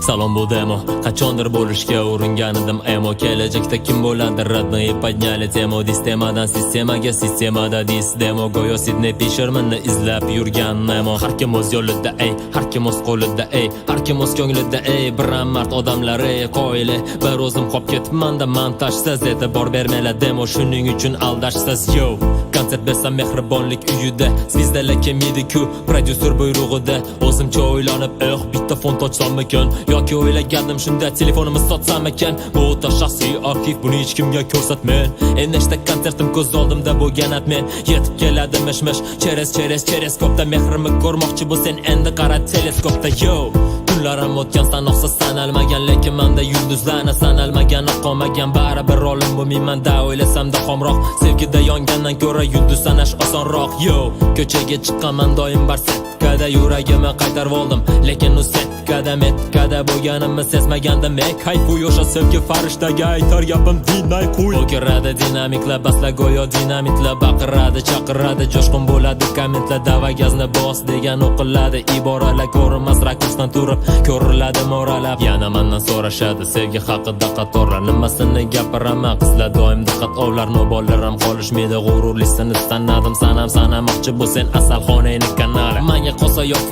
Salom bu demo, qachondir bo'lishga uringan edim emo. Kelajakda kim bo'ladi родные подняли temo. Sistemadan sistemaga, sistemada demo. Go'yo Sidney Fishermanni izlab yurgan Nemo. Har kim o'z yo'lida ey, har kim o'z qo'lida ey, har kim o'z ko'nglida ey. Biram mard odamlar ey, qo'yli bir o'zim qolib ketmanda montajsiz e'tibor bermaylar demo. Shuning uchun aldashsiz yo. Konsert bersam mehribonlik uyida, sizdalar kelmaydi-ku prodyuser buyrug'ida. O'zimcha o'ylanib, bitta font ochsam ekan, yoki o'ylagandim shunda telefonimni sotsam ekan. Bu o'ta shaxsiy arxiv, buni hech kimga ko'rsatmang. Nechta konsertim ko'z oldimda bo'lgan men. Yetib keladi mish-mish, cheres kopda mehrimni ko'rmoqchi bu sen endi qara teleskopda yo. Kunlarim o'tgan sanoqsiz sanalmagan, lekin menda yulduzlarni sanalmagan qolmagan. Baribir rolim bu menda o'ylasamda xomroq. Sevgida yongandan ko'ra yulduz sanash osonroq yo. Ko'chaga chiqqaman doim bar setkada, yuragimni qaytarib oldim, lekin u setkada metkada bo'lganimni sezmagandim. Kayfu yo'sha sevgi farishtaga aytar gapim dinay qo'y. O'kiradi dinamiklar, basla go'yo dinamitlar, baqiradi, chaqiradi, jo'shqin bo'ladi kommentlar. Dava gazni bos degan o'qiladi, iboralar ko'rinmas rakursdan turib ko'riladi moralab. Yana mendan so'rashadi sevgi haqida qatorlar, nimasini gapiraman. Qizlar doim diqqat ovlar, nobollarim qolishmaydi g'ururlisini sanadim. Sanamoqchi bu sen asalxonangni kanali. Menga qolsa yo'q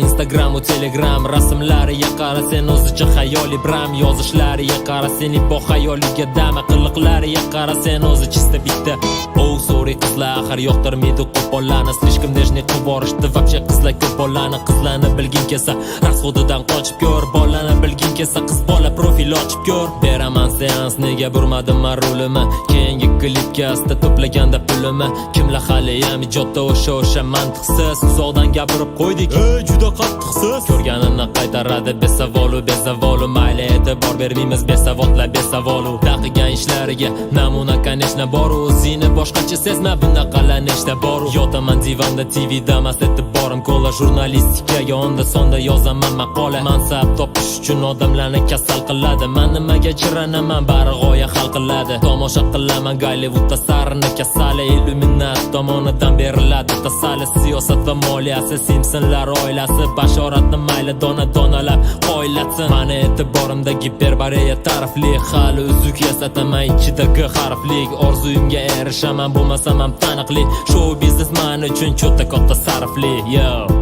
Instagram va Telegram. Rasmlariga qara sen o'zicha xayoli bram, yozishlariga qara seni bu xayoliga dama, qiliqlariga qara sen o'zi chista bitta. Oh sorry qizlar, axir yoqtirmaydi qo'pollarni, slishkim nejniy qilib borishdi. Вообще qizlar ko'p bolani, qizlarni bilgin kelsa rasxodidan qochib ko'r. Bolani bilgin kelsa qiz bola profil ochib ko'r. Beraman seans, nega burmadim men rolimi? Keyingi klipga asta to'plaganda pulimi? Kimlar hali ham ijodda o'sha mantiqsiz uzoqdan gapirib qo'ydik, juda qattiqsiz. Ko'rganimni qaytaradi bezavolu mayli e'tibor bermaymiz besavodlar besavolu. Taqigan ishlariga namuna конечно boru, o'zingni boshqacha sezma, bunaqalar nechta boru. Yotaman divanda TVda mast e'tiborim ko'la, jurnalistikaga onda sonda yozaman maqola. Mansab topish uchun odamlarni kasal qiladi, men nimaga chiranaman bari g'oya hal qiladi. Tomosha qilaman Gollivudda sarini kasali, illuminat tomonidan beriladi tasalli. Siyosat va moliyasi, Simpsonlar oilasi, bashoratni mayli donalab qo'ylatsin. Mani e'tiborimda giperbareya tarifli, hali uzuk yasataman ichidagi harflik. Orzuyimga erishaman, bo'lmasam ham taniqli. Show biznes men uchun cho'ta katta sarfli yo.